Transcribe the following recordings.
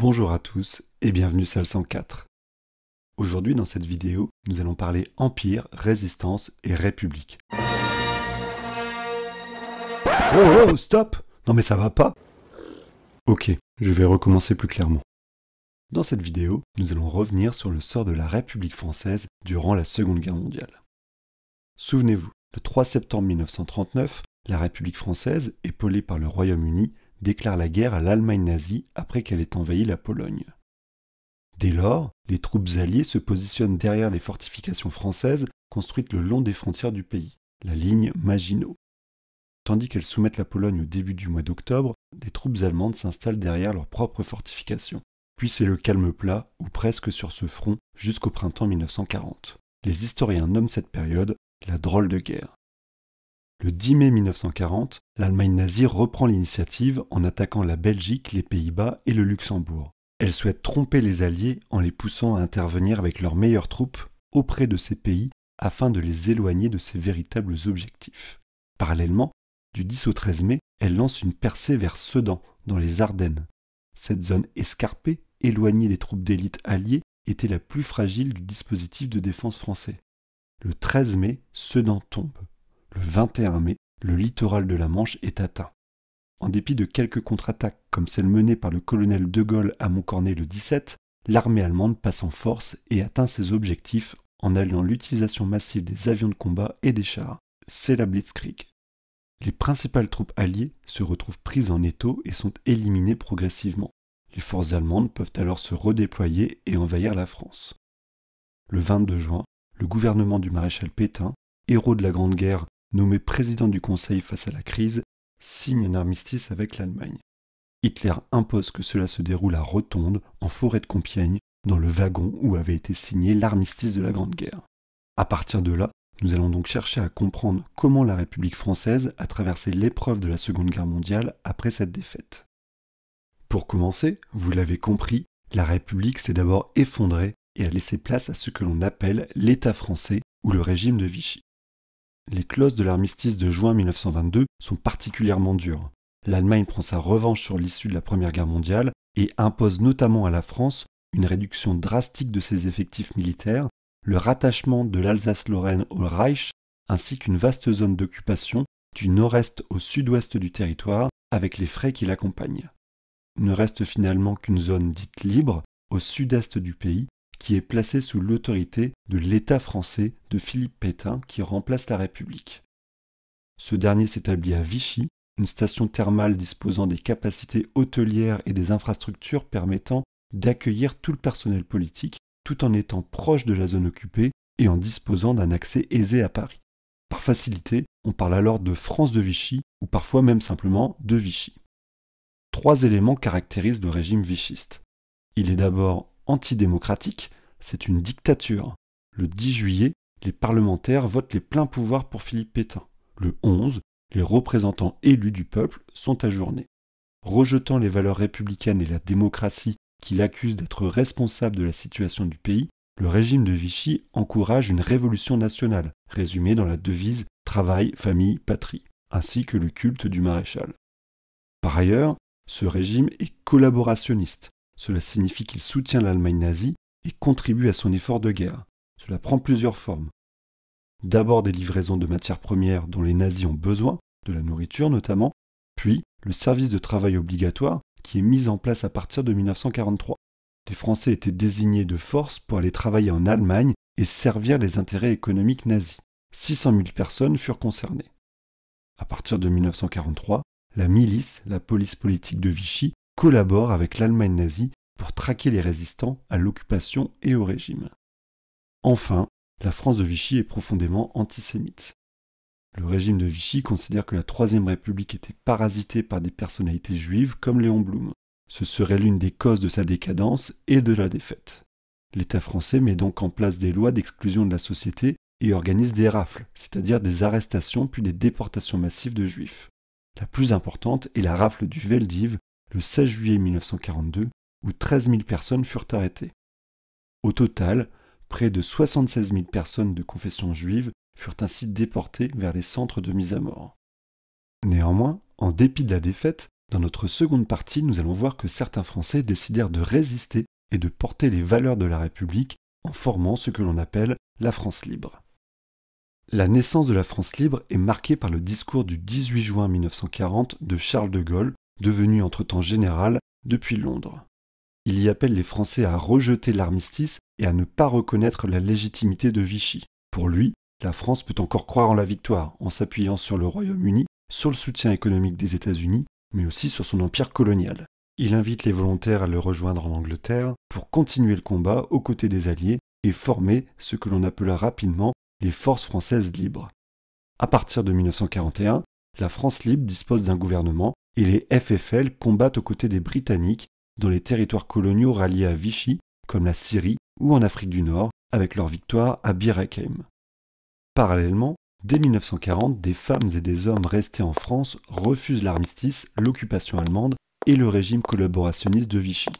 Bonjour à tous et bienvenue salle 104. Aujourd'hui dans cette vidéo, nous allons parler Empire, Résistance et République. Oh, stop! Non mais ça va pas? Ok, je vais recommencer plus clairement. Dans cette vidéo, nous allons revenir sur le sort de la République française durant la Seconde Guerre mondiale. Souvenez-vous, le 3 septembre 1939, la République française, épaulée par le Royaume-Uni, déclare la guerre à l'Allemagne nazie après qu'elle ait envahi la Pologne. Dès lors, les troupes alliées se positionnent derrière les fortifications françaises construites le long des frontières du pays, la ligne Maginot. Tandis qu'elles soumettent la Pologne au début du mois d'octobre, les troupes allemandes s'installent derrière leurs propres fortifications. Puis c'est le calme plat, ou presque sur ce front, jusqu'au printemps 1940. Les historiens nomment cette période la drôle de guerre. Le 10 mai 1940, l'Allemagne nazie reprend l'initiative en attaquant la Belgique, les Pays-Bas et le Luxembourg. Elle souhaite tromper les Alliés en les poussant à intervenir avec leurs meilleures troupes auprès de ces pays afin de les éloigner de ses véritables objectifs. Parallèlement, du 10 au 13 mai, elle lance une percée vers Sedan, dans les Ardennes. Cette zone escarpée, éloignée des troupes d'élite alliées, était la plus fragile du dispositif de défense français. Le 13 mai, Sedan tombe. Le 21 mai, le littoral de la Manche est atteint. En dépit de quelques contre-attaques, comme celle menée par le colonel de Gaulle à Montcornet le 17, l'armée allemande passe en force et atteint ses objectifs en alliant l'utilisation massive des avions de combat et des chars. C'est la Blitzkrieg. Les principales troupes alliées se retrouvent prises en étau et sont éliminées progressivement. Les forces allemandes peuvent alors se redéployer et envahir la France. Le 22 juin, le gouvernement du maréchal Pétain, héros de la Grande Guerre, nommé président du Conseil face à la crise, signe un armistice avec l'Allemagne. Hitler impose que cela se déroule à Rotonde, en forêt de Compiègne, dans le wagon où avait été signé l'armistice de la Grande Guerre. À partir de là, nous allons donc chercher à comprendre comment la République française a traversé l'épreuve de la Seconde Guerre mondiale après cette défaite. Pour commencer, vous l'avez compris, la République s'est d'abord effondrée et a laissé place à ce que l'on appelle l'État français ou le régime de Vichy. Les clauses de l'armistice de juin 1922 sont particulièrement dures. L'Allemagne prend sa revanche sur l'issue de la Première Guerre mondiale et impose notamment à la France une réduction drastique de ses effectifs militaires, le rattachement de l'Alsace-Lorraine au Reich, ainsi qu'une vaste zone d'occupation du nord-est au sud-ouest du territoire avec les frais qui l'accompagnent. Il ne reste finalement qu'une zone dite libre au sud-est du pays, qui est placé sous l'autorité de l'État français de Philippe Pétain qui remplace la République. Ce dernier s'établit à Vichy, une station thermale disposant des capacités hôtelières et des infrastructures permettant d'accueillir tout le personnel politique tout en étant proche de la zone occupée et en disposant d'un accès aisé à Paris. Par facilité, on parle alors de France de Vichy ou parfois même simplement de Vichy. 3 éléments caractérisent le régime vichiste. Il est d'abord antidémocratique, c'est une dictature. Le 10 juillet, les parlementaires votent les pleins pouvoirs pour Philippe Pétain. Le 11, les représentants élus du peuple sont ajournés. Rejetant les valeurs républicaines et la démocratie qu'il accuse d'être responsable de la situation du pays, le régime de Vichy encourage une révolution nationale, résumée dans la devise « Travail, famille, patrie », ainsi que le culte du maréchal. Par ailleurs, ce régime est collaborationniste. Cela signifie qu'il soutient l'Allemagne nazie et contribue à son effort de guerre. Cela prend plusieurs formes. D'abord des livraisons de matières premières dont les nazis ont besoin, de la nourriture notamment, puis le service de travail obligatoire qui est mis en place à partir de 1943. Les Français étaient désignés de force pour aller travailler en Allemagne et servir les intérêts économiques nazis. 600 000 personnes furent concernées. À partir de 1943, la milice, la police politique de Vichy, collabore avec l'Allemagne nazie pour traquer les résistants à l'occupation et au régime. Enfin, la France de Vichy est profondément antisémite. Le régime de Vichy considère que la Troisième République était parasitée par des personnalités juives comme Léon Blum. Ce serait l'une des causes de sa décadence et de la défaite. L'État français met donc en place des lois d'exclusion de la société et organise des rafles, c'est-à-dire des arrestations puis des déportations massives de juifs. La plus importante est la rafle du Veldiv, le 16 juillet 1942, où 13 000 personnes furent arrêtées. Au total, près de 76 000 personnes de confession juive furent ainsi déportées vers les centres de mise à mort. Néanmoins, en dépit de la défaite, Dans notre seconde partie, nous allons voir que certains Français décidèrent de résister et de porter les valeurs de la République en formant ce que l'on appelle la France libre. La naissance de la France libre est marquée par le discours du 18 juin 1940 de Charles de Gaulle, devenu entre-temps général depuis Londres. Il y appelle les Français à rejeter l'armistice et à ne pas reconnaître la légitimité de Vichy. Pour lui, la France peut encore croire en la victoire en s'appuyant sur le Royaume-Uni, sur le soutien économique des États-Unis, mais aussi sur son empire colonial. Il invite les volontaires à le rejoindre en Angleterre pour continuer le combat aux côtés des Alliés et former ce que l'on appela rapidement les forces françaises libres. À partir de 1941, la France libre dispose d'un gouvernement et les FFL combattent aux côtés des Britanniques dans les territoires coloniaux ralliés à Vichy, comme la Syrie ou en Afrique du Nord, avec leur victoire à Bir Hakeim. Parallèlement, dès 1940, des femmes et des hommes restés en France refusent l'armistice, l'occupation allemande et le régime collaborationniste de Vichy.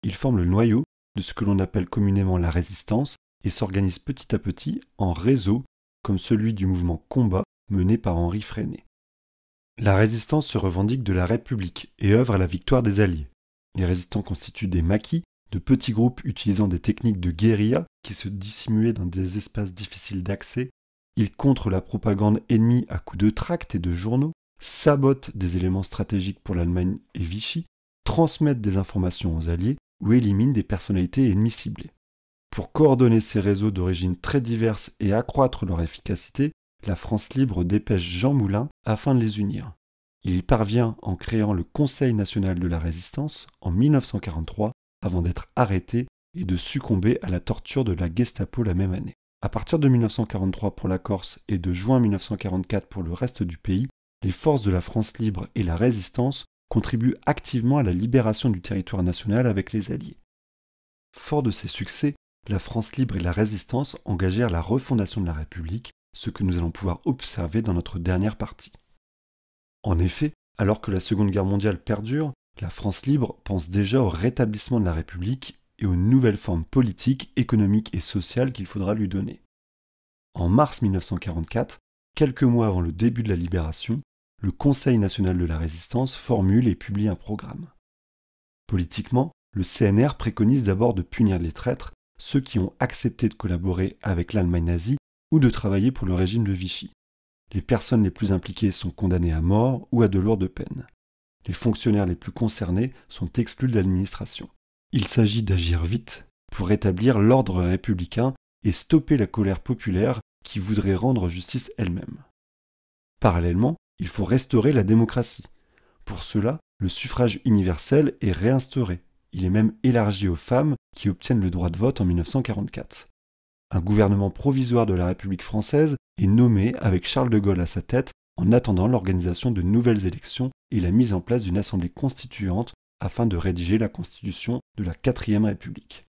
Ils forment le noyau de ce que l'on appelle communément la résistance et s'organisent petit à petit en réseau, comme celui du mouvement Combat mené par Henri Freinet. La résistance se revendique de la République et œuvre à la victoire des Alliés. Les résistants constituent des maquis, de petits groupes utilisant des techniques de guérilla qui se dissimulaient dans des espaces difficiles d'accès. Ils contrent la propagande ennemie à coups de tracts et de journaux, sabotent des éléments stratégiques pour l'Allemagne et Vichy, transmettent des informations aux Alliés ou éliminent des personnalités ennemies ciblées. Pour coordonner ces réseaux d'origines très diverses et accroître leur efficacité, la France libre dépêche Jean Moulin afin de les unir. Il y parvient en créant le Conseil national de la résistance en 1943 avant d'être arrêté et de succomber à la torture de la Gestapo la même année. À partir de 1943 pour la Corse et de juin 1944 pour le reste du pays, les forces de la France libre et la résistance contribuent activement à la libération du territoire national avec les Alliés. Fort de ces succès, la France libre et la résistance engagèrent la refondation de la République, ce que nous allons pouvoir observer dans notre dernière partie. En effet, alors que la Seconde Guerre mondiale perdure, la France libre pense déjà au rétablissement de la République et aux nouvelles formes politiques, économiques et sociales qu'il faudra lui donner. En mars 1944, quelques mois avant le début de la libération, le Conseil national de la résistance formule et publie un programme. Politiquement, le CNR préconise d'abord de punir les traîtres, ceux qui ont accepté de collaborer avec l'Allemagne nazie ou de travailler pour le régime de Vichy. Les personnes les plus impliquées sont condamnées à mort ou à de lourdes peines. Les fonctionnaires les plus concernés sont exclus de l'administration. Il s'agit d'agir vite pour rétablir l'ordre républicain et stopper la colère populaire qui voudrait rendre justice elle-même. Parallèlement, il faut restaurer la démocratie. Pour cela, le suffrage universel est réinstauré. Il est même élargi aux femmes qui obtiennent le droit de vote en 1944. Un gouvernement provisoire de la République française est nommé avec Charles de Gaulle à sa tête en attendant l'organisation de nouvelles élections et la mise en place d'une assemblée constituante afin de rédiger la constitution de la 4e République.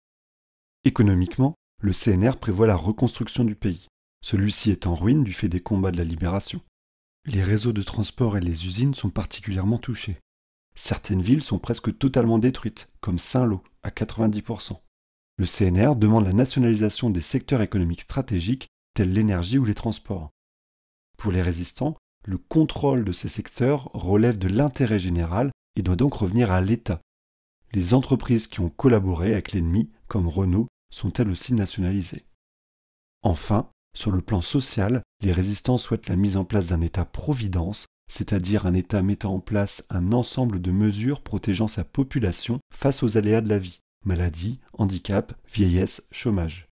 Économiquement, le CNR prévoit la reconstruction du pays. Celui-ci est en ruine du fait des combats de la libération. Les réseaux de transport et les usines sont particulièrement touchés. Certaines villes sont presque totalement détruites, comme Saint-Lô, à 90%. Le CNR demande la nationalisation des secteurs économiques stratégiques tels l'énergie ou les transports. Pour les résistants, le contrôle de ces secteurs relève de l'intérêt général et doit donc revenir à l'État. Les entreprises qui ont collaboré avec l'ennemi, comme Renault, sont elles aussi nationalisées. Enfin, sur le plan social, les résistants souhaitent la mise en place d'un État-providence, c'est-à-dire un État mettant en place un ensemble de mesures protégeant sa population face aux aléas de la vie, maladie, handicap, vieillesse, chômage.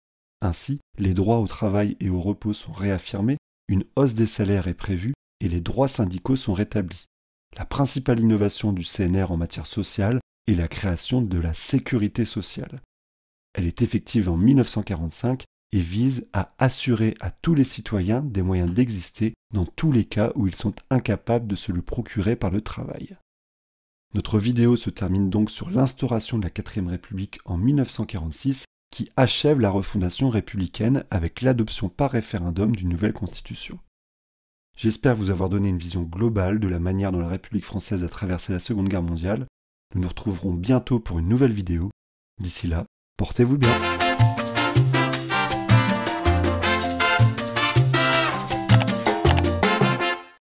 Ainsi, les droits au travail et au repos sont réaffirmés, une hausse des salaires est prévue et les droits syndicaux sont rétablis. La principale innovation du CNR en matière sociale est la création de la sécurité sociale. Elle est effective en 1945 et vise à assurer à tous les citoyens des moyens d'exister dans tous les cas où ils sont incapables de se le procurer par le travail. Notre vidéo se termine donc sur l'instauration de la 4e République en 1946 qui achève la refondation républicaine avec l'adoption par référendum d'une nouvelle constitution. J'espère vous avoir donné une vision globale de la manière dont la République française a traversé la Seconde Guerre mondiale. Nous nous retrouverons bientôt pour une nouvelle vidéo. D'ici là, portez-vous bien.